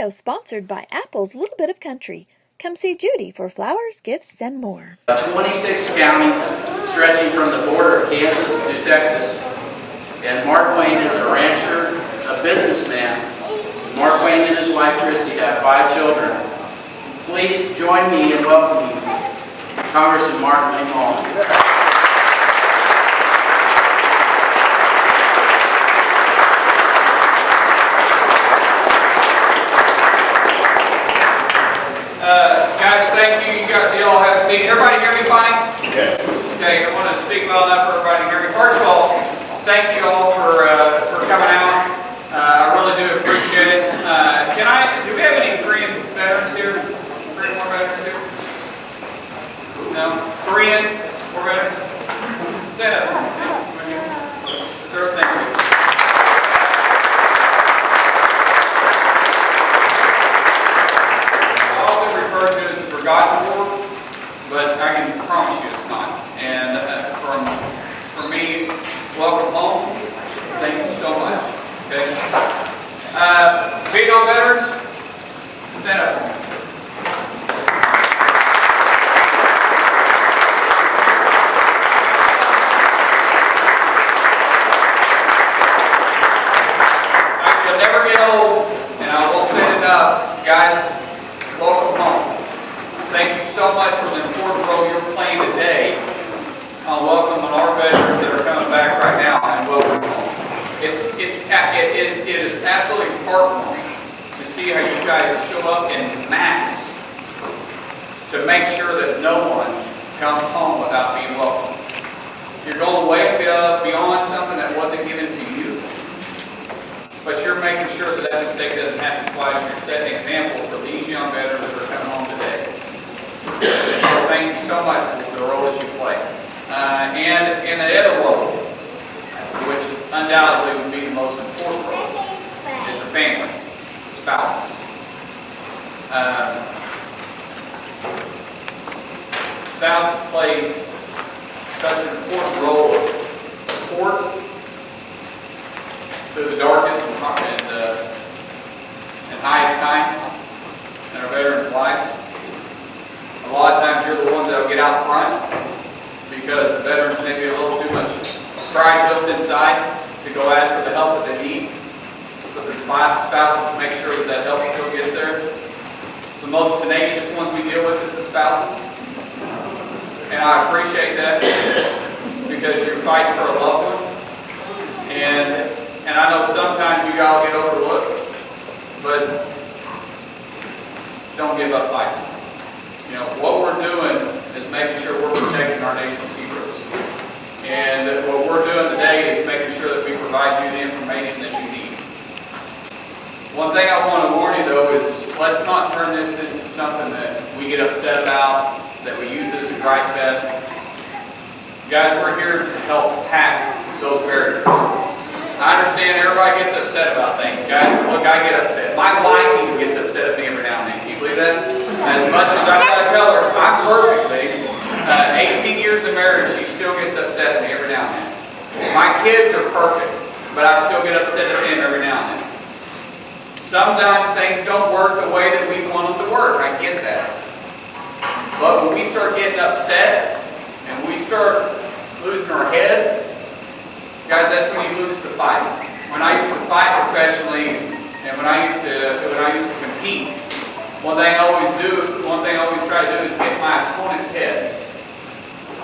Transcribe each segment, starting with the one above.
video sponsored by Apple's Little Bit of Country. Come see Judy for flowers, gifts, and more. 26 counties stretching from the border of Kansas to Texas. And Markwayne is a rancher, a businessman. Markwayne and his wife Christy have 5 children. Please join me in welcoming Congressman Markwayne Mullin. Guys, thank you. You all have a seat. Everybody hear me fine? Yes. Okay, I want to speak loud enough for everybody to hear me. First of all, thank you all for coming out. I really do appreciate it. Do we have any Korean veterans here? Korean War veterans here? No? Korean War veterans? Stand up. Sir, thank you. Forgotten war, but I can promise you it's not. And from me, welcome home. Thank you so much. Okay. Vietnam veterans, stand up. You'll never get old, and I won't say it enough, guys. Welcome home. Thank you so much for the important role you're playing today on welcoming our veterans that are coming back right now and welcome home. It is absolutely heartwarming to see how you guys show up in mass to make sure that no one comes home without being welcomed. You're going way beyond something that wasn't given to you, but you're making sure that that mistake doesn't happen twice. You're setting an example for these young veterans that are coming home today. So thank you so much for the role that you play. And in the other role, which undoubtedly would be the most important role, is the family, the spouses. Spouses play such an important role of support through the darkest and highest times in our veterans' lives. A lot of times you're the ones that will get out front because the veterans may be a little too much pride built inside to go ask for the help that they need. But the spouses make sure that that help still gets there. The most tenacious ones we deal with is the spouses. And I appreciate that because you're fighting for a loved one. And I know sometimes you all get overlooked, but don't give up fighting. You know, what we're doing is making sure we're protecting our nation's heroes. And what we're doing today is making sure that we provide you the information that you need. One thing I want to warn you though is let's not turn this into something that we get upset about, that we use it as a gripe fest. Guys, we're here to help pass those barriers. I understand everybody gets upset about things. Guys, look, I get upset. My wife even gets upset at me every now and then. Can you believe that? As much as I try to tell her I'm perfectly, 18 years of marriage, she still gets upset at me every now and then. My kids are perfect, but I still get upset at them every now and then. Sometimes things don't work the way that we want them to work. I get that. But when we start getting upset and we start losing our head, guys, that's when you lose the fight. When I used to fight professionally, and when I used to compete, one thing I always try to do is get my opponent's head.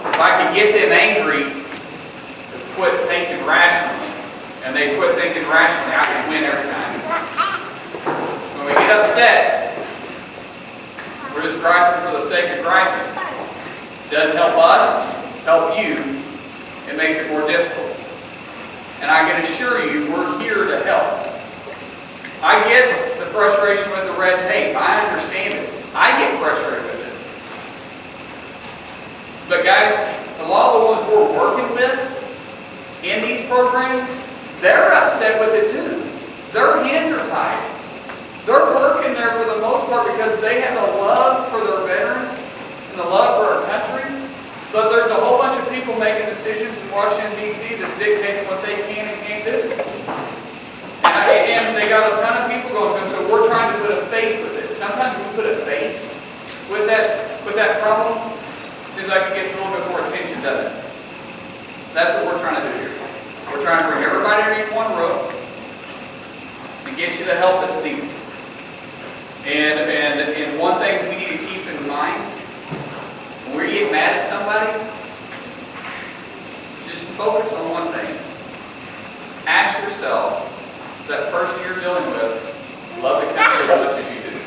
If I can get them angry to quit thinking rationally, and they quit thinking rationally, I can win every time. When we get upset, we're just griping for the sake of griping. It doesn't help us, help you. It makes it more difficult. And I can assure you, we're here to help. I get the frustration with the red tape. I understand it. I get frustrated with it. But guys, a lot of the ones we're working with in these programs, they're upset with it too. Their hands are tied. They're working there for the most part because they have a love for their veterans and a love for our country. But there's a whole bunch of people making decisions in Washington, D.C. that's dictating what they can and can't do. And they got a ton of people going to them, so we're trying to put a face face with it. Sometimes we put a face with that problem. Seems like it gets a little bit more attention, doesn't it? That's what we're trying to do here. We're trying to bring everybody underneath one roof and get you the help that's needed. And one thing we need to keep in mind, when we get mad at somebody, just focus on one thing. Ask yourself, does that person you're dealing with love the country as much as you do?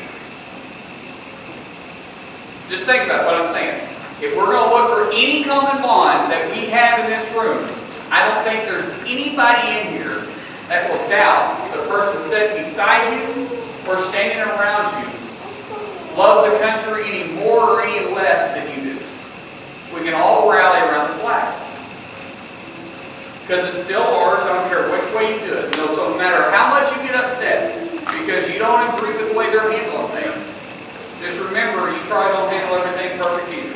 Just think about what I'm saying. If we're going to look for any common bond that we have in this room, I don't think there's anybody in here that will doubt the person sitting beside you or standing around you loves the country any more or any less than you do. We can all rally around the flag. Because it's still ours, I don't care which way you do it. So no matter how much you get upset because you don't agree with the way they're handling things, just remember you probably don't handle everything perfect either.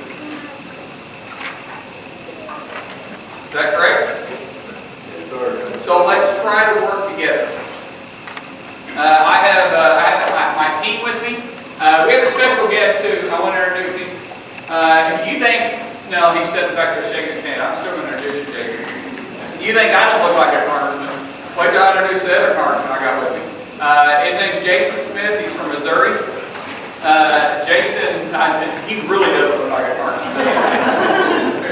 Is that correct? Yes, sir. So let's try to work together. I have my team with me. We have a special guest too. I want to introduce him. If you think, no, he sits back there shaking his hand. I'm still going to introduce you, Jason. You think I don't look like a congressman? Wait till I introduce the other congressman I got with me. His name's Jason Smith. He's from Missouri. Jason, he really does look like a congressman.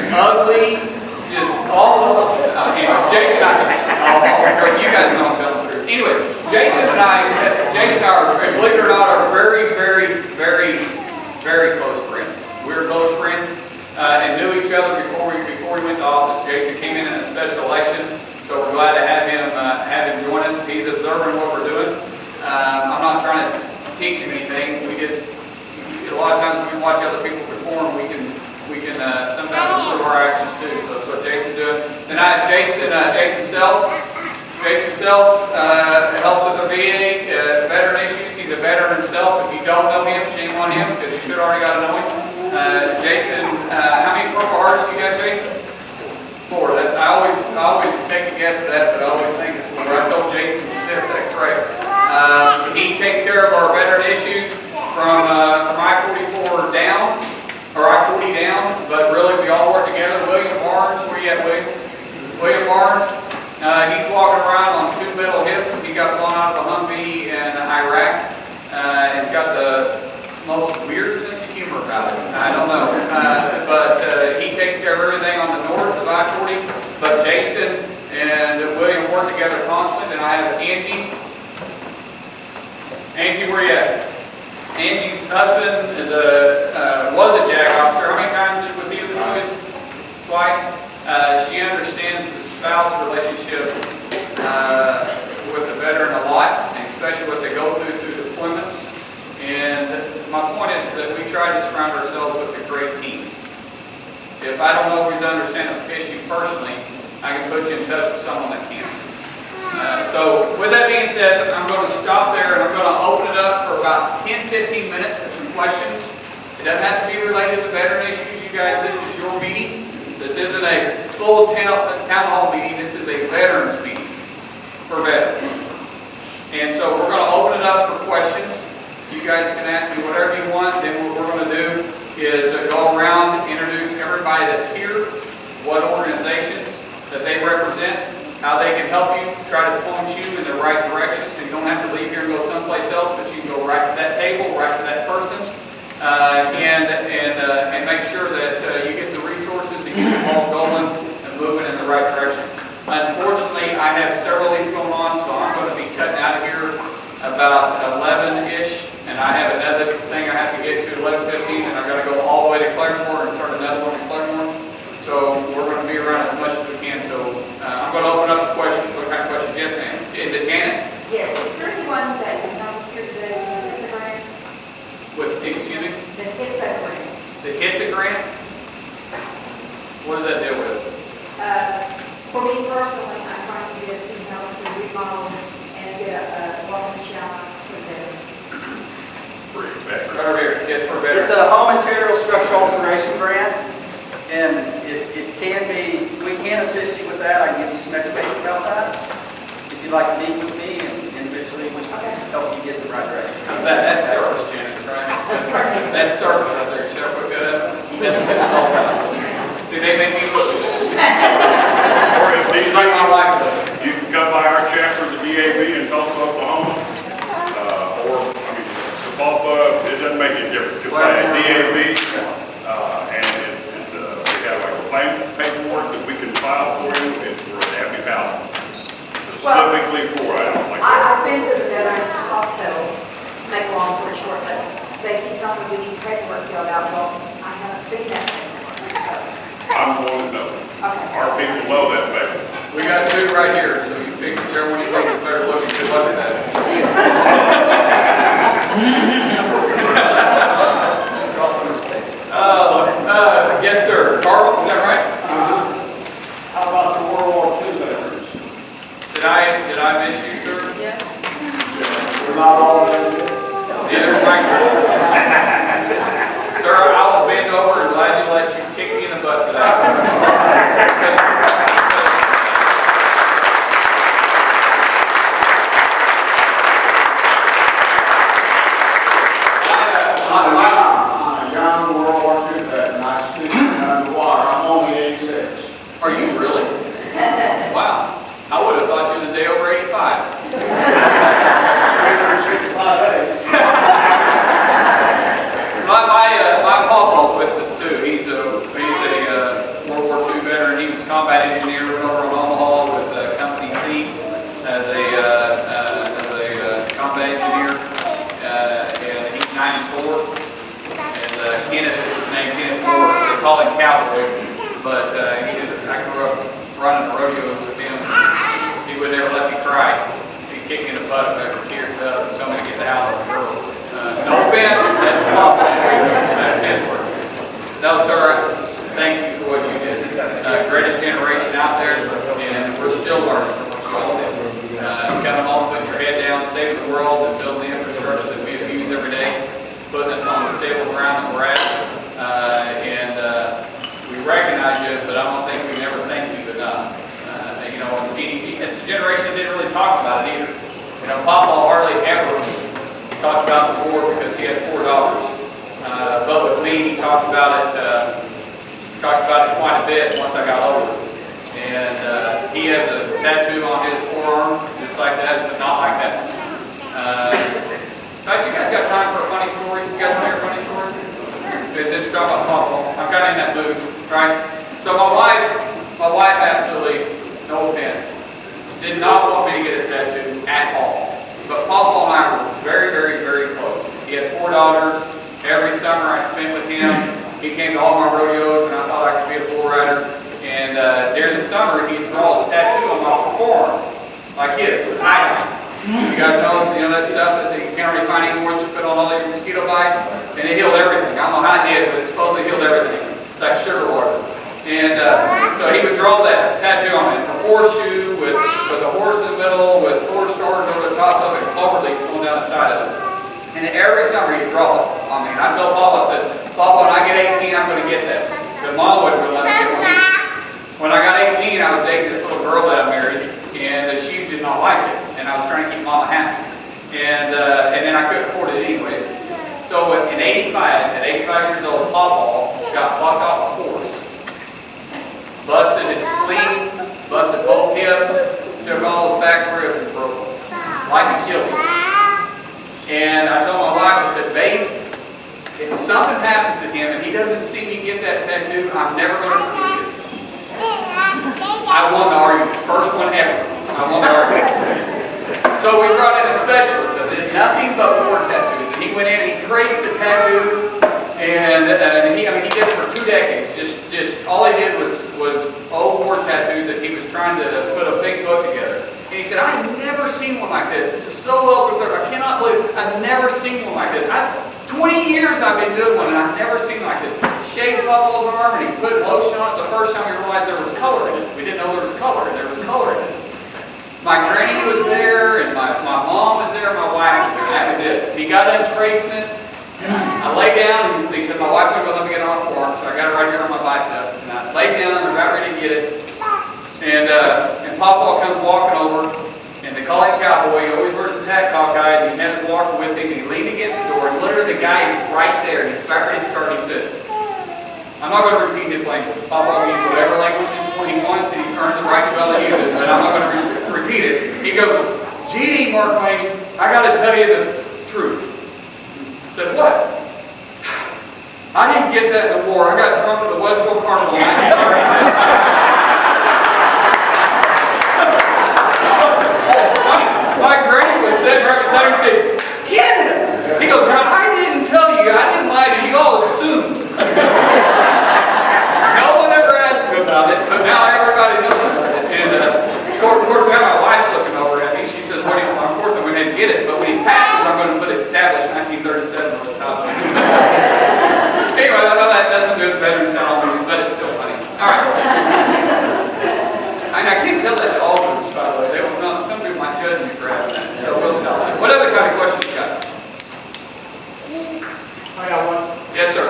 Ugly, just all of us. Anyways, Jason, you guys know I'm telling the truth. Anyways, Jason and I are, believe it or not, are very, very, very, very close friends. We're close friends and knew each other before we went to office. Jason came in a special election, so we're glad to have him join us. He's observing what we're doing. I'm not trying to teach him anything. We just, a lot of times when we watch other people perform, we can sometimes improve our actions too. So that's what Jason's doing. Then I have Jason Self. Jason Self helps with the VA veteran issues. He's a veteran himself. If you don't know him, shame on him because you should already got to know him. Jason, how many Purple Hearts do you got, Jason? 4. I always take a guess at that, but I always think it's 4. I told Jason Smith that correct. He takes care of our veteran issues from I-44 down, or I-40 down, but really we all work together. William Barnes, where you at, William? William Barnes. He's walking around on 2 metal hips. He got blown out of a Humvee in Iraq. He's got the most weird sense of humor about it. I don't know. But he takes care of everything on the north of I-40. But Jason and William work together constantly. Then I have Angie. Angie, where you at? Angie's husband is was a JAG officer. How many times was he deployed? Twice. She understands the spouse relationship with the veteran a lot, and especially what they go through deployments. And my point is that we try to surround ourselves with a great team. If I don't always understand an issue personally, I can put you in touch with someone that can. So with that being said, I'm going to stop there and I'm going to open it up for about 10-15 minutes for some questions. It doesn't have to be related to veteran issues, you guys. This is your meeting. This isn't a full town hall meeting. This is a veterans meeting for veterans. And so we're going to open it up for questions. You guys can ask me whatever you want. Then what we're going to do is go around, introduce everybody that's here, what organizations that they represent, how they can help you, try to point you in the right direction so you don't have to leave here and go someplace else, but you can go right to that table, right to that person, and make sure that you get the resources to keep the ball going and moving in the right direction. Unfortunately, I have several of these going on, so I'm going to be cutting out of here about 11-ish, and I have another thing I have to get to 11:15, and I've got to go all the way to Claremore and start another one in Claremore. So we're going to be around as much as we can. So I'm going to open up the questions. What kind of questions? Yes, ma'am. Is it Janice? Yes. Is there anyone that you know is here today with the HISA grant? Excuse me? The HISA grant. The HISA grant? What does that deal with? For me personally, I'm trying to get some help to remodel and get a walking shower for them. Right over here. Yes, for better. It's a home material structural alteration grant, and it can be, we can assist you with that. I can give you some education about that. If you'd like to meet with me and individually, we can help help you get in the right direction. That's service, Janice, right? That's service right there. Should I put good up? That's all about. See, they make me look good. Or if It's these, like my wife does. you can come by our chapter at the DAV in Tulsa, Oklahoma. Or, I mean, Sapulpa, it doesn't make any difference. Just buy a DAV, and we have like a plan paperwork that we can file for you. It's for a happy house. Specifically for items like that. I've been to the Veterans Hospital, to make a long story short, but they keep telling me we need paperwork filled out. Well, I haven't seen that paperwork, so, I'm going to know. okay. Our people know that fact. We got two right here, so you pick whichever one you think is better looking. Good luck with that. Yes, sir. Carl, is that right? How about the World War II veterans? Did I miss you, sir? Yes. We're not all there yet. Neither am I. Sir, I will bend over and gladly let you kick me in the butt for that. I'm a young World War II veteran. I stood underwater. I'm only 86. Are you really? Wow. I would have thought you were the day over 85. 365 days. My pawpaw's with us too. He's a World War II veteran. He was a combat engineer, went over in Omaha with Company C as a combat engineer, and he's 94. And Kenneth is his name, Kenneth Morris. They call him Cowboy, but I grew up running rodeos with him. He would never let me cry. He'd kick me in the butt if I ever teared up and tell me to get the house on the girls. No offense, that's Papa. That's his words. No, sir, thank you for what you did. Greatest generation out there, and we're still learning from what you all did. Coming home, putting your head down, saving the world, and building the infrastructure that we use every day, putting us on the stable ground that we're at. We recognize you, but I don't think we never thank you enough. You know, and it's a generation that didn't really talk about it either. You know, Papa hardly ever talked about the war because he had 4 daughters. But with me, he talked about it quite a bit once I got older. And he has a tattoo on his forearm, just like that, but not like that. You guys got time for a funny story? You guys want to hear a funny story? This is talking about Papa. I'm kind of in that mood, right? So my wife absolutely, no offense, did not want me to get a tattoo at all. But Papa and I were very, very, very close. He had 4 daughters. Every summer I spent with him. He came to all my rodeos, and I thought I could be a bull rider. And during the summer, he'd draw a tattoo on my forearm, like his, with iodine. You guys know that stuff that you can't really find anymore that you put on all your mosquito bites, and it healed everything. I don't know how it did, but it supposedly healed everything. It's like sugar water. And so he would draw that tattoo on it. It's a horseshoe with a horse in the middle, with 4 stars over the top of it, and clover leaves going down the side of it. And every summer he'd draw it on me. And I told Paul, I said, Paul, when I get 18, I'm going to get that. Because Mom wouldn't really let me get one either. When I got 18, I was dating this little girl that I married, and she did not like it. And I was trying to keep Mama happy. And then I couldn't afford it anyways. So at 85 years old, Papa got plucked off a horse, busted his spleen, busted both hips, took all his back ribs and broke them, like Achilles. And I told my wife, I said, babe, if something happens to him and he doesn't see me get that tattoo, I'm never going to forget it. I won the argument. First one ever. I won the argument. So we brought in a specialist that did nothing but war tattoos. And he went in, he traced the tattoo, and he did it for 2 decades. Just all he did was old war tattoos that he was trying to put a big book together. And he said, I've never seen one like this. This is so well preserved. I cannot believe it. I've never seen one like this. 20 years I've been doing one, and I've never seen one like this. Shaved Buffalo's arm, and he put lotion on it. The first time we realized there was color in it. We didn't know there was color, and there was color in it. My granny was there, and my mom was there, my wife was there. That was it. He got done tracing it. I lay down, because my wife wouldn't let me get on the form, so I got it right here on my bicep. And I laid down and got ready to get it. And Papa comes walking over, and they call him Cowboy. He always wears his hat cockeyed, and he never I'm not going to repeat his language. Papa will use whatever language he wants, and he's earned the right to be able to use it, but I'm not going to repeat it. He goes, "Gee, Markwayne, I got to tell you the truth." I said, "What?" "I didn't get that in the war. I got drunk at the Westville Carnival in 1937. My granny was sitting right beside me and said, "Canada!" He goes, "Now, I didn't tell you. I didn't lie to you. You all assumed." No one ever asked him about it, but now everybody knows about it. And of course, now my wife's looking over at me. She says, "What do you want?" Of course, I'm going to get it, but when he passes, I'm going to put established 1937 on the top. Anyway, I know that doesn't do the better sound movies, but it's still funny. All right. I can't tell that to all of them, by the way. They will not, some people might judge me for having that, so we'll stop that. What other kind of questions you got? I got one. Yes, sir.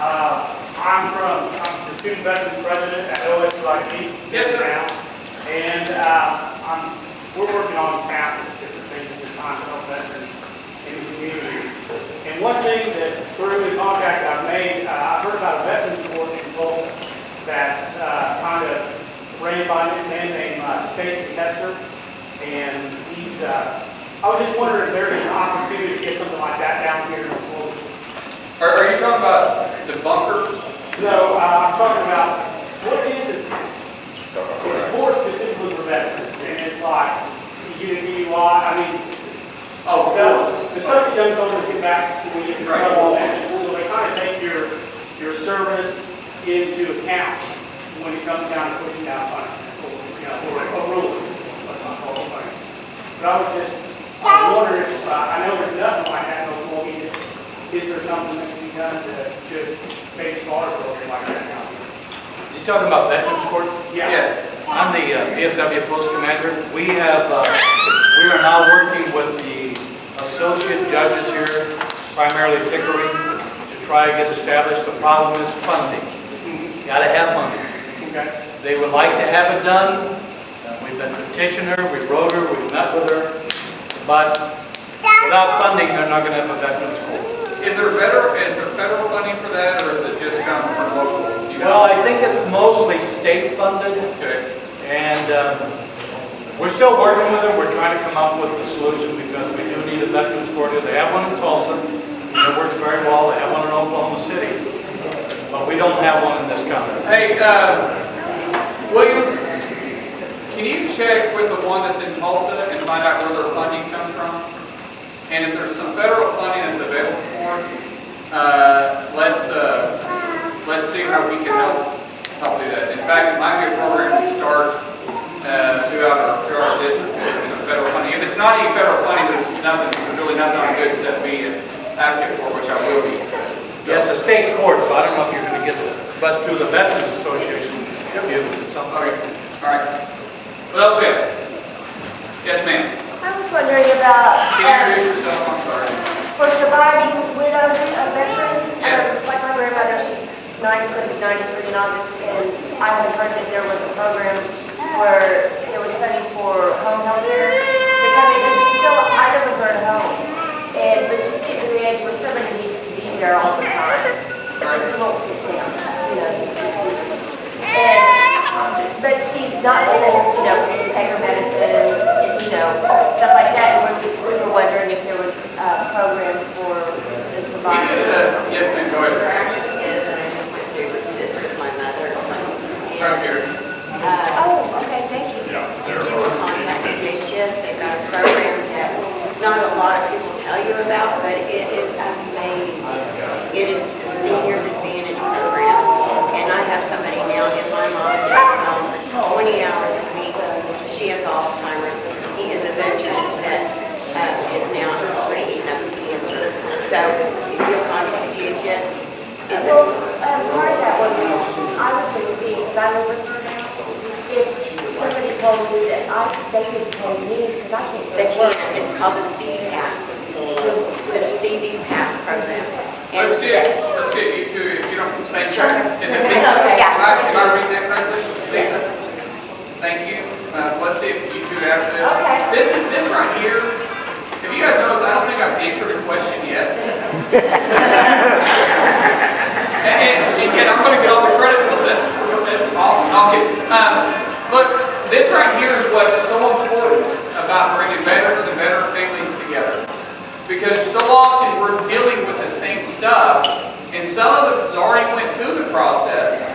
I'm the student veterans president at OSUIP. Yes, sir. Now, and we're working on countless different things at this time to help veterans in the community. And one thing that through the contacts I've made, I've heard about a veterans court in Tulsa that's kind of ran by a man named Stacy Hester. And he's, I was just wondering if there's an opportunity to get something like that down here in Tulsa. Are you talking about the bunker? No, I'm talking about what it is. It's more specifically for veterans, and it's like you get a DUI. I mean, the stuff that young soldiers get back when you get in trouble, and so they kind of take your service into account when it comes down to pushing down funding, or rules. Let's not call it funding. But I was wondering if I know there's nothing like that in Oklahoma. Is there something that can be done to make a slaughter program like that now? You talking about Veterans Court? Yeah. Yes. I'm the VFW Post Commander. We are now working with the associate judges here, primarily Pickering, to try to get established. The problem is funding. You got to have money. Okay. They would like to have it done. We've been petitioning her, we wrote her, we've met with her, but without funding, they're not going to have a Veterans Court. Is there federal funding for that, or is it just come from local? Well, I think it's mostly state funded. Okay. And we're still working with them. We're trying to come up with a solution because we do need a Veterans Court. They have one in Tulsa. It works very well. They have one in Oklahoma City. But we don't have one in this county. Hey, William, can you check with the one that's in Tulsa and find out where their funding comes from? And if there's some federal funding that's available for it, let's see how we can help do that. In fact, it might be a program to start throughout our district. If there's some federal funding. If it's not any federal funding, there's really nothing I can do except be an advocate for, which I will be. So, Yeah, it's a state court, so I don't know if you're going to get it. But through the Veterans Association, if you something. okay. All right. What else we have? Yes, ma'am. I was wondering about, Can you introduce yourself? I'm sorry. for surviving widows of veterans. Yes. Like my grandmother, she's 93 in August, and I had heard that there was a program where there was funding for home health care to come in, and she's still, I never heard of home. But she's getting to the age where somebody needs to be there all the time. She won't sit down, but she's not able, to take her medicine and, stuff like that. And we were wondering if there was a program for the survivors. Yes, ma'am. Go ahead. Is, and I just went through this with my mother. Right here. Okay, thank you. Yeah, You can contact DHS. They've got a program that not a lot of people tell you about, but it is amazing. It is the Seniors Advantage program. And I have somebody now in my mom and dad's home 20 hours a week. She has Alzheimer's. He is a veteran that is now already eaten up with cancer. So if you'll contact DHS, it's a... Part of that was, I was going to see, because I live with her now, if somebody told me that they could pay me, because I can't They go to work. can. It's called the C-Pass, the CD Pass program. And Let's get you two, if you don't, thank you. Sure. Is it Lisa? Yeah. Am I reading that correctly? Lisa. Thank you. Let's see if you two after this. Okay. This right here, if you guys notice, I don't think I've answered a question yet. and I'm going to get off the That's awesome. Okay. Look, this right here is what's so important about bringing veterans and veteran families together. Because so often we're dealing with the same stuff, and some of it has already went through the process,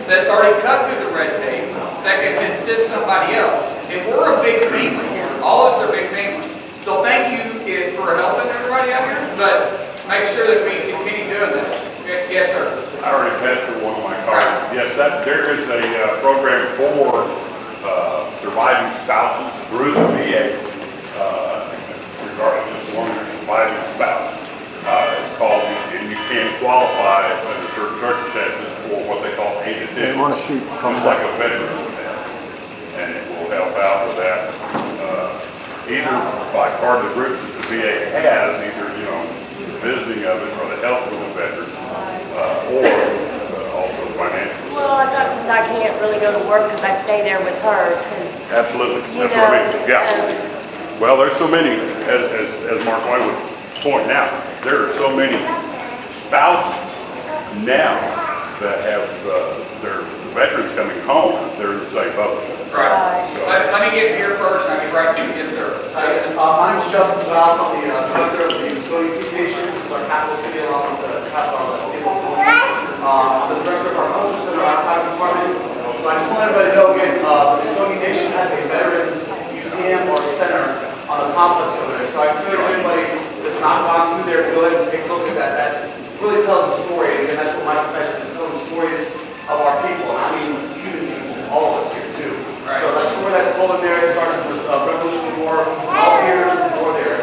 that's already cut through the red tape, that can assist somebody else. And we're a big family. All of us are a big family. So thank you for helping everybody out here, but make sure that we continue doing this. Yes, sir. I already passed through one of my cards. Yes, there is a program for surviving spouses through the VA, regardless of long as surviving spouse. It's called, and you can qualify under certain circumstances for what they call aid addition, just like a veteran would have. And it will help out with that, either by part of the groups that the VA has, either, visiting of it or the help with the veteran, or also financially. Well, I thought since I can't really go to work because I stay there with her, because Absolutely, that's what I mean, yeah. Well, there's so many, as Markwayne was pointing out, there are so many spouses now that have their veterans coming home, they're in the same boat. Right. So, let me get here first, and I'll get right to you. Yes, sir. My name is Justin Giles. I'm the director of the Custodian Communication, which is our capital city along with the capital city. I'm the director of our culture center archives department. So I just want everybody to know again, the Custodian Nation has a veterans museum or center on the complex over there. So I encourage anybody that's not gone through there to go ahead and take a look at that. That really tells a story, and that's what my profession is, telling stories of our people. And I mean human people, all of us here too. Right. So that story that's told in there, it starts with this Revolutionary War, all years before there.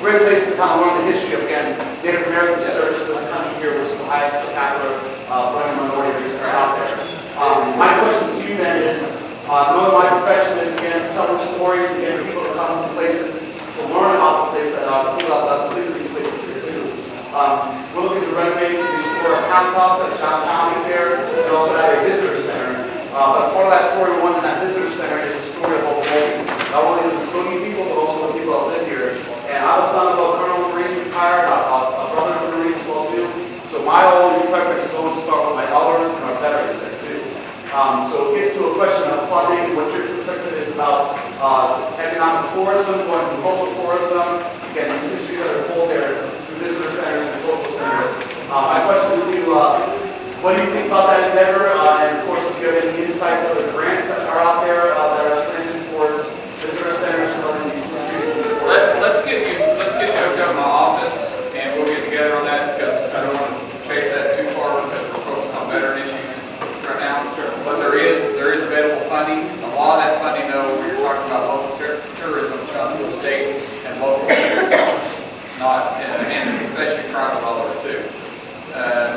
Great place to kind of learn the history of, again, Native American service to this country here, which is the highest per capita minority race out there. My question to you then is, one of my profession is, again, telling stories, again, people that come to places to learn about the place, people that live in these places here too. We're looking to renovate the historic Council House that's downtown here, and also have a visitor center. But part of that story, one in that visitor center, is the story of Oklahoma. Not only the Custodian people, but also the people that live here. And I was son of a Colonel Marine retired, a brother of the Marine as well too. So my always preference is always to start with my elders and our veterans there too. So it gets to a question of funding, what your perspective is about economic tourism, going from cultural tourism. Again, these issues that are told there through visitor centers and cultural centers. My question is to you, what do you think about that endeavor? And of course, if you have any insights of the grants that are out there that are slated towards visitor centers and other these institutions? Let's get you hooked up in my office, and we'll get together on that, because I don't want to chase that too far, because we're focused on veteran issues right now. But there is available funding. A lot of that funding, though, we're talking about local tourism comes from the state and local, not and especially tribal dollars too.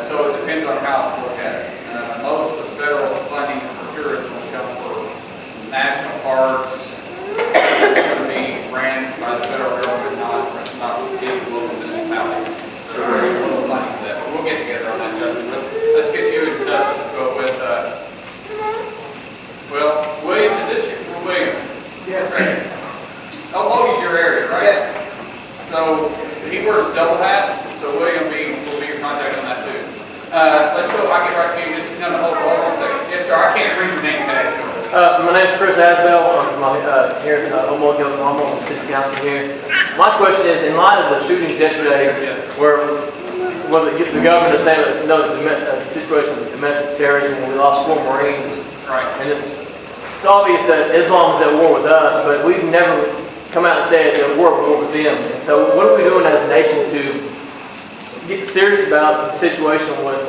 So it depends on how it's looked at. Most of the federal funding for tourism will come for national parks. It's going to be ran by the federal government, not any local municipalities. So there's a little money for that. But we'll get together on that, Justin. Let's get you in touch with, well, William, is this your, William? Yes. Right. Oklahoma is your area, right? Yes. So he wears double hats, so William will be your contact on that too. Let's go, I'll get right to you, just hold on a second. Yes, sir, I can't read your name tag, so. My name is Chris Asbell. I'm here in Homewood, Oklahoma, on the City Council here. My question is, in light of the shootings yesterday, where the government is saying it's another situation of domestic terrorism, when we lost 4 Marines, right. And it's obvious that Islam is at war with us, but we've never come out and said that we're at war with them. And so, what are we doing as a nation to get serious about the situation with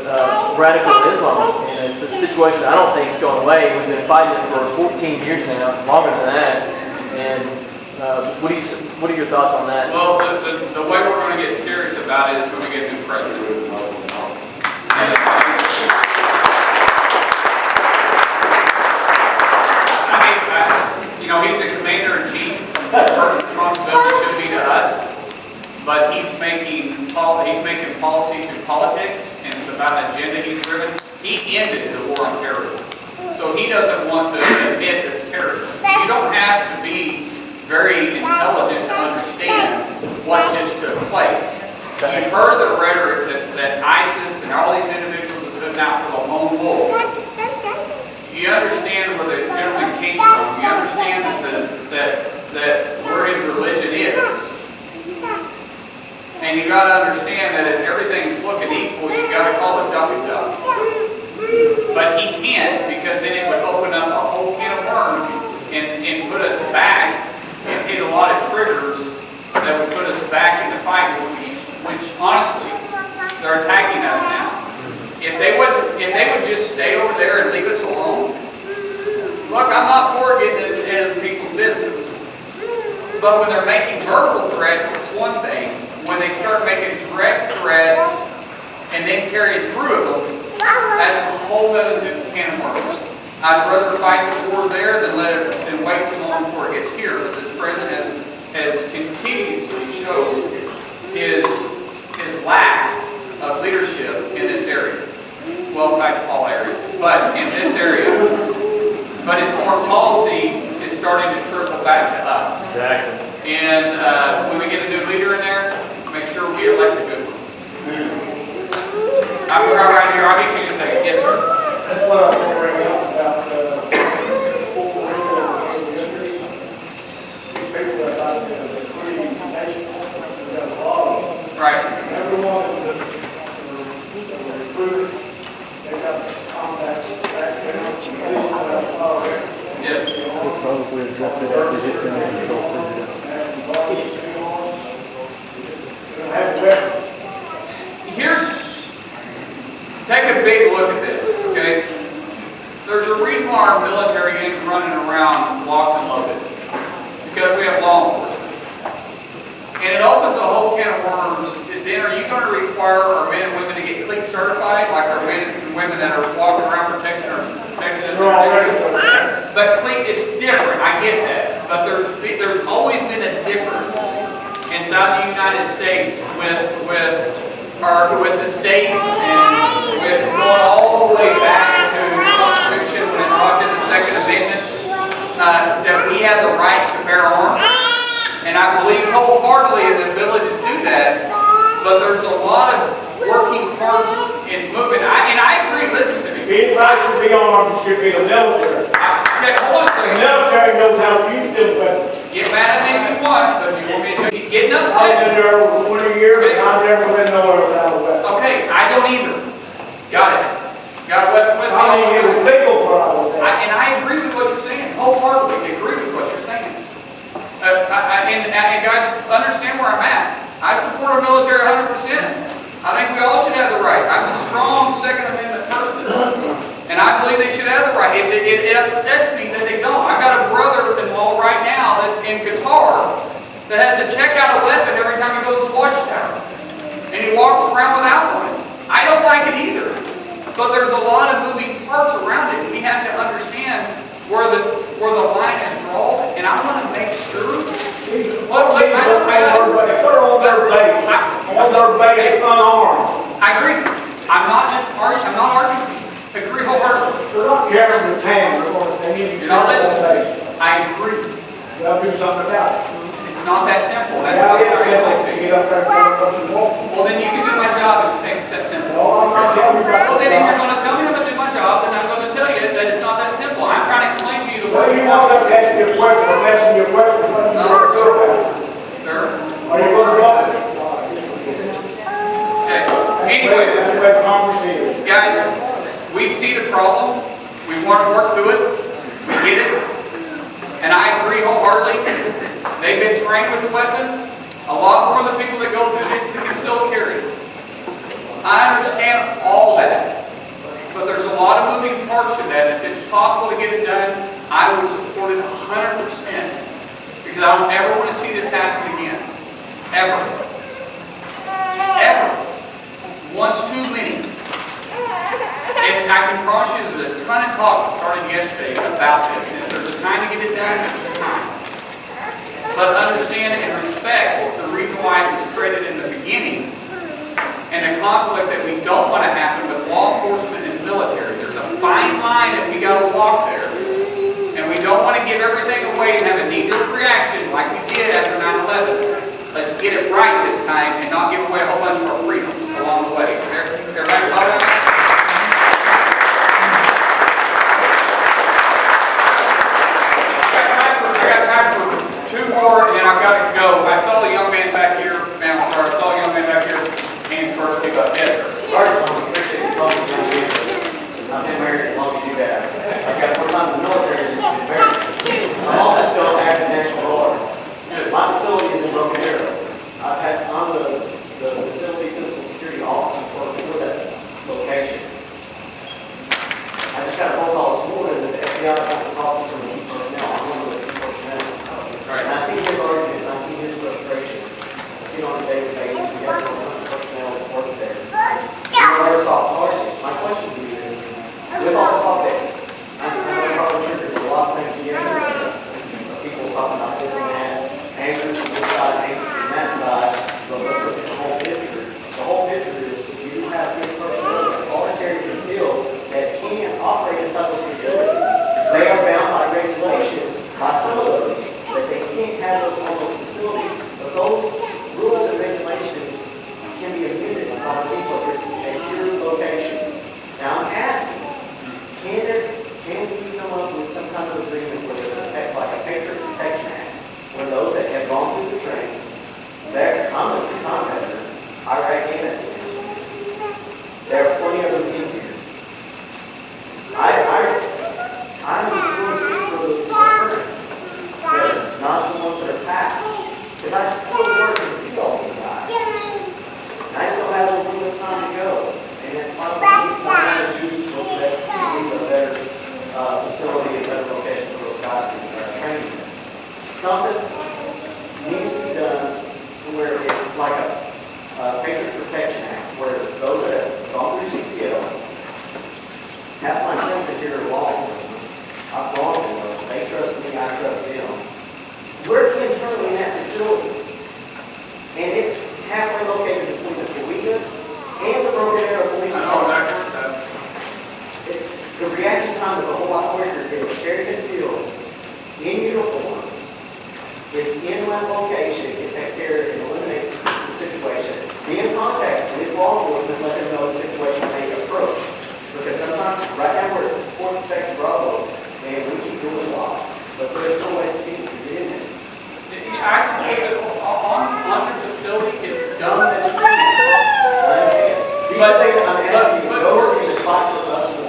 radical Islam? And it's a situation I don't think it's going away. We've been fighting it for 14 years now, longer than that. And what are your thoughts on that? Well, the way we're going to get serious about it is when we get a new president. He's the commander-in-chief. His first responsibility should be to us. But he's making policy through politics, and it's about an agenda he's driven. He ended the war on terrorism. So he doesn't want to admit this terrorism. You don't have to be very intelligent to understand what just took place. You've heard the rhetoric that ISIS and all these individuals that out for the lone wolf. You understand where the gentleman came from. You understand that where his religion is. And you got to understand that if everything's looking equal, you got to call it duck. But he can't, because then it would open up a whole can of worms and put us back and hit a lot of triggers that would put us back in the fight, which honestly, they're attacking us now. If they would just stay over there and leave us alone. Look, I'm not for getting into people's business. But when they're making verbal threats, it's one thing. When they start making direct threats and then carry through them, that's a whole other can of worms. I'd rather fight the war there than wait too long before it gets here. But this president has continuously showed his lack of leadership in this area. Well, in fact, all areas, but in this area. But his foreign policy is starting to trickle back to us. Exactly. And when we get a new leader in there, make sure we elect a good one. I'm right here. I'll get you in a second. Yes, sir. That's what I was going to bring up about right. Everyone recruiters, they got contacts back there. Yes. We'll probably address it after we hit Take a big look at this, okay? There's a reason why our military ain't running around locked and loaded. It's because we have law enforcement. And it opens a whole can of worms. Then are you going to require our men and women to get CLEAT certified, like our men and women that are walking around protecting us? But CLEAT, it's different. I get that. But there's always been a difference inside the United States with the states and with going all the way back to the Constitution when it talked in the Second Amendment that we have the right to bear arms. And I believe wholeheartedly in the ability to do that, but there's a lot of working parts in movement. And I agree, listen to me. Anybody should be armed, should be the military. Hold on a second. The military knows how to use them weapons. Get mad at me if you want, but you want me to keep getting I've upset. been there over 20 years, and I've never been nowhere without a weapon. Okay, I don't either. Got it. Got a weapon with me. I mean, it was legal for all of that. And I agree with what you're saying. Wholeheartedly agree with what you're saying. And guys, understand where I'm at. I support our military 100%. I think we all should have the right. I'm a strong Second Amendment person. And I believe they should have the right. It upsets me that they don't. I've got a brother-in-law right now that's in Qatar that has to check out a weapon every time he goes to the watchtower. And he walks around without one. I don't like it either. But there's a lot of moving parts around it. We have to understand where the line is drawn. And I want to make sure. They're on their base. On their base, unarmed. I agree. I'm not arguing. Agree wholeheartedly. They're not carrying the tan. You're not listening. I agree. You gotta do something about it. It's not that simple. That's what I'm trying to Get up there and tell them what you want. Well, then you can do my job if you think it's that simple. No, I'm not telling you that. Well, then if you're going to tell me I'm going to do my job, then I'm going to tell you that it's not that simple. I'm trying to explain to you the Well, you want us to ask your question, or messing your question, what are you going to do about it? Sir? Are you going to go? Okay. Anyway, That's where Congress is. guys, we see the problem. We want to work through it. We get it. And I agree wholeheartedly. They've been trained with the weapon. A lot more of the people that go through this can still carry. I understand all that. But there's a lot of moving parts to that. If it's possible to get it done, I would support it 100%. Because I don't ever want to see this happen again. Ever. Ever. Once too many. And I can promise you there's a ton of talk that started yesterday about this. And if there's a time to get it done, there's a time. But understand and respect the reason why it was created in the beginning and the conflict that we don't want to happen with law enforcement and military. There's a fine line that we got to walk there. And we don't want to give everything away and have a knee-jerk reaction like we did after 9/11. Let's get it right this time and not give away a whole bunch of our freedoms along the way. Everybody follow that? Yes, sir. First, I appreciate you talking to me. I've been married as long as you have. I've got more time in the military than you've been married. I'm also still active National Guard. My facility is in Broken Arrow. I'm the facility physical security officer for that location. I just got a phone call this morning that the FBI is going to talk to some of the key personnel. I'm one of the key personnel. Right. And I see his argument, and I see his frustration. I see it on a daily basis. We got personnel that work there. We're already soft target. My question to you is, with all the talk that I know probably triggered a lot of things together. People talking about this and that, anger from this side, anger from that side. But let's look at the whole picture. The whole picture is you have good personnel that are voluntary concealed that can operate inside those facilities. They are bound by regulation by some of those that they can't have those on those facilities. But those rules and regulations can be amended by the people at your location. Now I'm asking, can we come up with some kind of agreement where there's like a Patriot Protection Act, where those that have gone through the training, they're common to combat, Iraq and Afghanistan. There are plenty of them in here. I'm going to speak for the current veterans, not the ones that are past. Because I still work and see all these guys. And I still have a little bit of time to go. And it's my belief I'm going to do what's best to be a better facility, a better location for those guys to train them. Something needs to be done where it's like a Patriot Protection Act, where those that have gone through CCL, half my friends that here are law enforcement, I've gone through those, they trust me, I trust them. We're internally in that facility, and it's halfway located between the Korea and the Broken Arrow Police Department. The reaction time is a whole lot quicker if it's very concealed, in uniform, is in one location, can take care of and eliminate the situation. Be in contact with law enforcement, let them know the situation they approach. Because sometimes, right now we're at Fort Protect Bravo, and we keep doing a lot. But there's no ways to get in there. I suppose that on the facility, it's dumb that you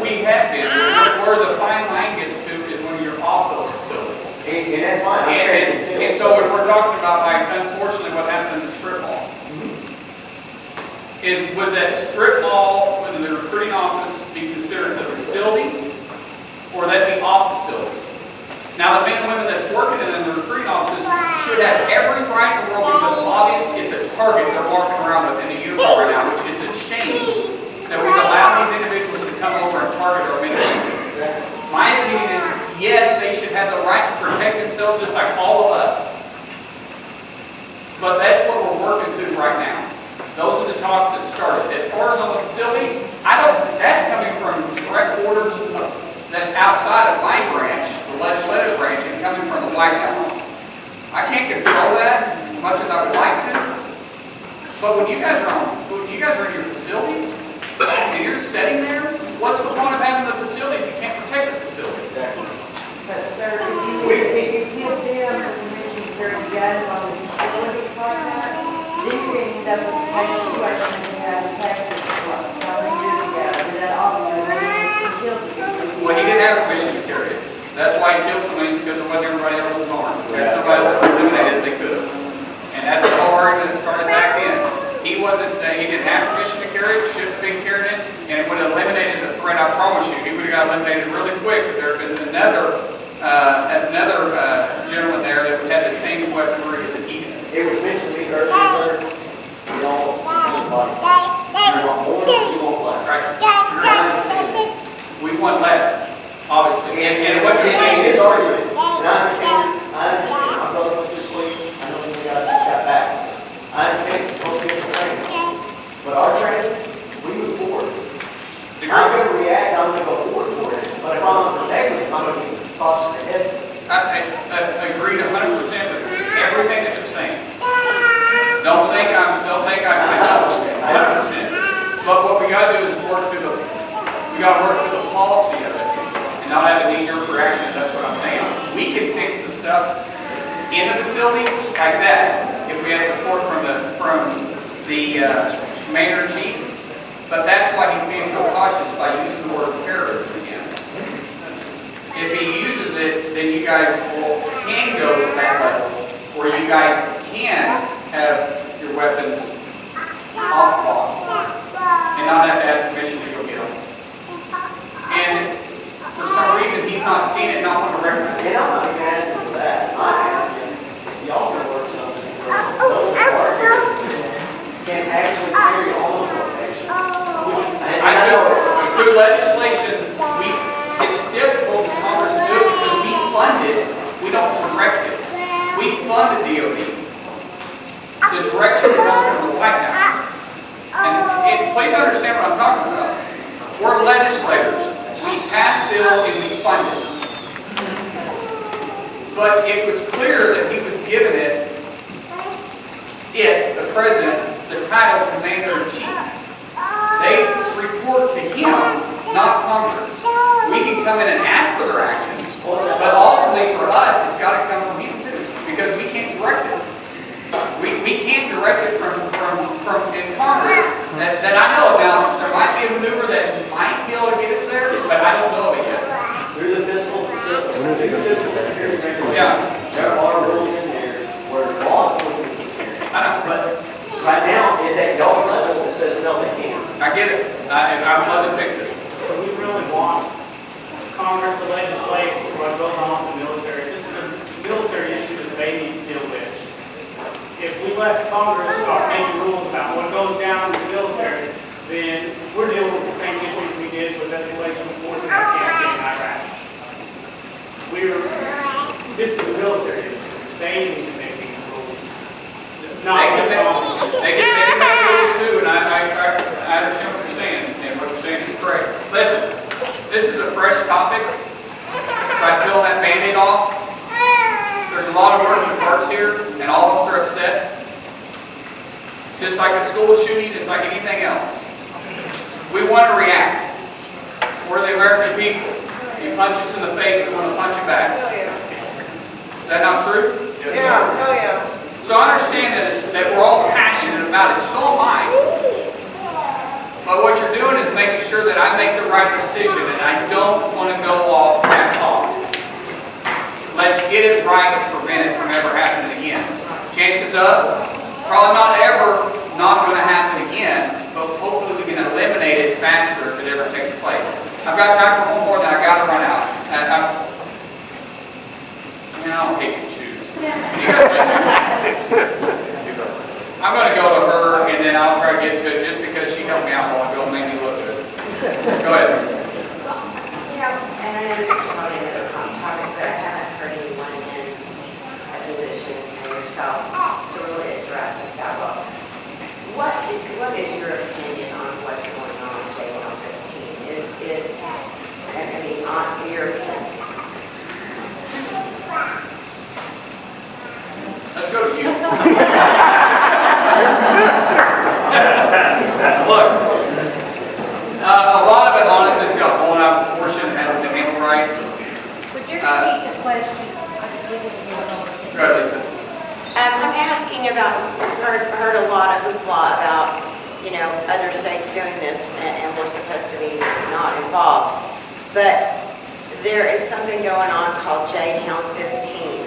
we have been. Where the fine line gets to is when you're off those facilities. And that's fine. And so what we're talking about, like, unfortunately, what happened in the strip mall is would that strip mall, would the recruiting office be considered the facility, or that be off facility? Now, the men and women that's working in the recruiting offices should have every right in the world, because obvious it's a target they're walking around with in a uniform right now, which is a shame that we've allowed these individuals to come over and target our men and women. My opinion is, yes, they should have the right to protect themselves just like all of us. But that's what we're working through right now. Those are the talks that started. As far as on the facility, that's coming from direct orders that's outside of my branch, the legislative branch, and coming from the White House. I can't control that as much as I would like to. But when you guys are in your facilities and you're sitting there, what's the point of having the facility if you can't protect the facility? But sir, if you give them permission to serve guns on the facilities like that, then you end up with the same situation that we had in Texas how many years ago, where that officer killed people. Well, he didn't have permission to carry it. That's why he killed somebody, because of what everybody else was armed. If somebody else was eliminated, they could have. And that's the whole argument that started back then. He didn't have permission to carry it, shouldn't have been carrying it, and it would have eliminated the threat, I promise you. He would have got eliminated really quick, but there had been another gentleman there that had the same weaponry that he did. It was mentioned to me earlier, you don't want money. You want more, you want less. Right. We want less, obviously. And what you're saying is argument. And I understand. My brother went this week. I know some of the guys just got back. I understand it's supposed to be different training. But our training, we move forward. I'm going to react, I'm going to go forward for it. But if I'm unprotected, I'm going to be cautious and hesitant. I agree 100% with everything that you're saying. Don't think I'm 100%. But what we got to do is work through the policy of it, and not have a knee-jerk reaction. That's what I'm saying. We can fix the stuff in the facility like that if we have support from the commander in chief. But that's why he's being so cautious by using the word terrorism again. If he uses it, then you guys can go to that level, where you guys can have your weapons off and not have to ask permission to go get them. And for some reason, he's not seen it, not want to recommend it. And I'm not even asking for that. I'm asking, y'all can work something where those who are carrying can actually carry on those locations. I know through legislation, it's difficult for Congress to do it because we fund it, we don't direct it. We fund the DOD. The direction comes from the White House. And please understand what I'm talking about. We're legislators. We pass bill and we fund it. But it was clear that he was given the president, the title Commander-in-Chief. They report to him, not Congress. We can come in and ask for their actions, but ultimately for us, it's got to come from him too, because we can't direct it. We can't direct it from in Congress that I know of. Now, there might be a maneuver that might be able to get us there, but I don't know of it yet. Through the fiscal facility, Yeah. there are rules in there where law enforcement can carry. I know. But right now, it's at y'all's level that says no, they can't. I get it. I would love to fix it. So we really want Congress to legislate what goes on with the military. This is a military issue that they need to deal with. If we let Congress start making rules about what goes down in the military, then we're dealing with the same issues we did with escalation of force in Afghanistan and Iraq. This is a military issue. They need to make these rules. They can make rules too, and I understand what you're saying, and what you're saying is correct. Listen, this is a fresh topic, so I peel that Band-Aid off. There's a lot of working parts here, and all of us are upset. It's just like a school shooting, it's like anything else. We want to react. We're the American people. You punch us in the face, we want to punch you back. Is that not true? Yeah, oh yeah. So I understand that we're all passionate about it, so am I. But what you're doing is making sure that I make the right decision, and I don't want to go off that thought. Let's get it right to prevent it from ever happening again. Chances of, probably not ever, not going to happen again, but hopefully we can eliminate it faster if it ever takes place. I've got time for one more, then I've got to run out. I don't hate to choose. I'm going to go to her, and then I'll try to get to it just because she helped me out a while ago and made me look good. Go ahead. You know, and I know this is probably another topic, but I haven't heard anyone in a position and yourself to really address it that well. What is your opinion on what's going on with JL 15? I mean, on your opinion. Let's go to you. Look, a lot of it honestly has got blown out of proportion and hasn't been handled right. Would you repeat the question? Go ahead, Lisa. I'm asking about, heard a lot of hoopla about, other states doing this, and we're supposed to be not involved. But there is something going on called J-Hound 15.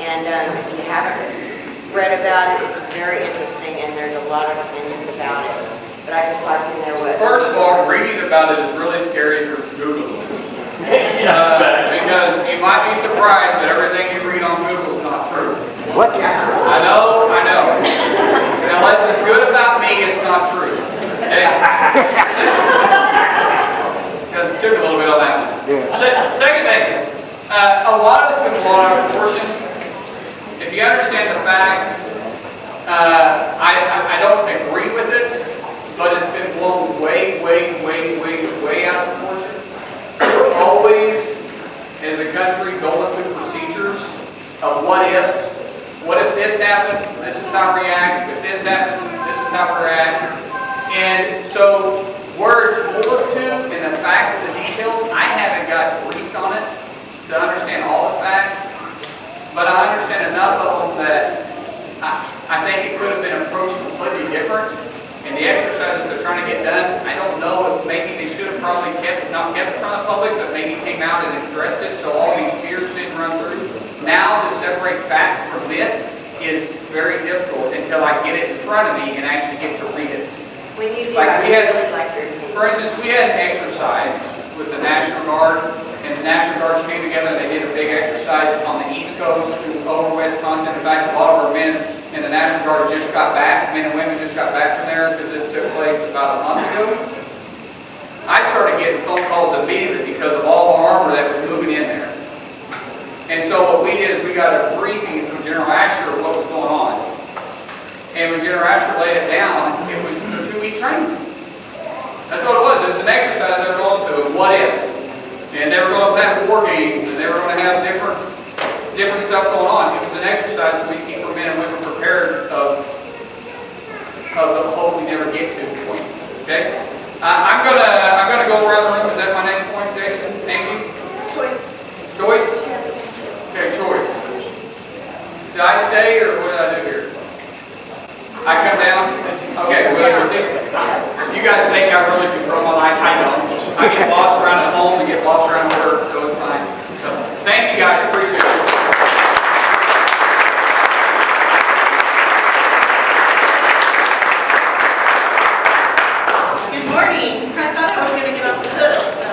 And if you haven't read about it, it's very interesting, and there's a lot of opinions about it. But I'd just like to know what... First of all, reading about it is really scary if you're Googling. Because you might be surprised that everything you read on Google is not true. What? I know. Unless it's good about me, it's not true. Because it took a little bit on that one. Yeah. Second thing, a lot of it's been blown out of proportion. If you understand the facts, I don't agree with it, but it's been blown way out of proportion. We're always, as a country, going through procedures of what ifs. What if this happens? This is how we react. If this happens, this is how we react. And so, where it's more to in the facts and the details, I haven't got briefed on it to understand all the facts, but I understand enough of them that I think it could have been approached completely different, and the exercises they're trying to get done, I don't know if maybe they should have probably not kept it from the public, but maybe came out and addressed it so all these fears didn't run through. Now to separate facts from myth is very difficult until I get it in front of me and actually get to read it. When you do, Like I we had, really like your opinion. for instance, we had an exercise with the National Guard, and the National Guards came together and they did a big exercise on the East Coast over Wisconsin. In fact, a lot of our men in the National Guard just got back, men and women just got back from there because this took place about a month ago. I started getting phone calls immediately because of all the armor that was moving in there. And so what we did is we got a briefing from General Asher of what was going on. And when General Asher laid it down, it was a 2-week training. That's what it was. It was an exercise they were going through, what ifs. And they were going to have war games, and they were going to have different stuff going on. It was an exercise so we keep our men and women prepared of the hope we never get to point. Okay? I'm gonna go around the room. Is that my next point, Jason? Angie? Choice. Choice? Okay, choice. Did I stay or what did I do here? I come down? Okay, well, you guys think I really control my life. I don't. I get lost around at home and get lost around at work, so it's fine. So, thank you guys. Appreciate it. Good morning. I thought I was going to get off the hook, so.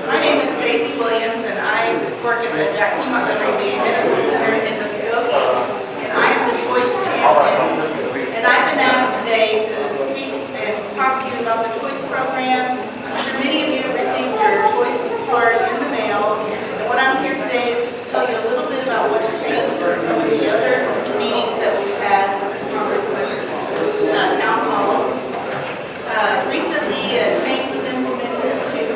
My name is Stacy Williams, and I work at the Jackson Montgomery VA Medical Center in Muskogee, and I am the choice champion. And I've been asked today to speak and talk to you about the choice program. I'm sure many of you have received your choice card in the mail, and what I'm here today is just to tell you a little bit about what's changed from some of the other meetings that we've had with Congressman, town halls. Recently, a change was implemented to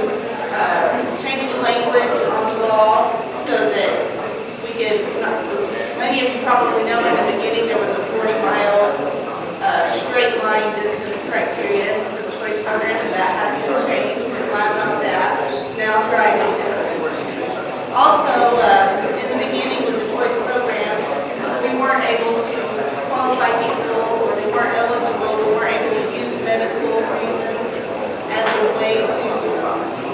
change the language on the law so that we could, many of you probably know in the beginning there was a 40-mile straight line distance criteria for the choice program, and that has been changed. We're glad about that. It's now driving distance. Also, in the beginning with the choice program, we weren't able to qualify people, or they weren't eligible, we weren't able to use medical reasons as a way to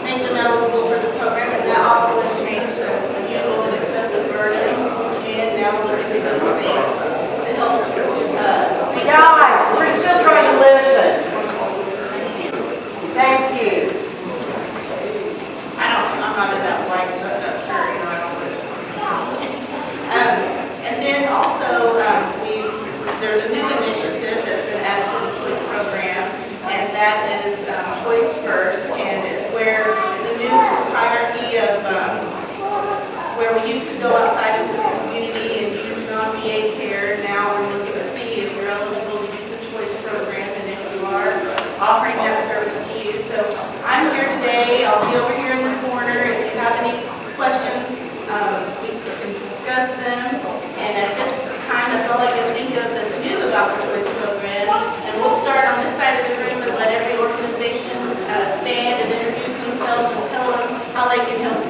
make them eligible for the program, and that also has changed some unusual and excessive burdens, and now we're looking at those things to help God, we're still trying to listen. Thank you. I'm not at that point, so I'm not sure, I don't know. And then also, there's a new initiative that's been added to the choice program, and that is Choice First, and it's where it's a new hierarchy of where we used to go outside of the community and use non-VA care. Now we're looking to see if you're eligible to use the choice program, and if you are, offering that service to you. So I'm here today. I'll be over here in the corner. If you have any questions, we can discuss them. And at this time, that's all I can think of that's new about the choice program. And we'll start on this side of the room and let every organization stand and introduce themselves and tell them how they can help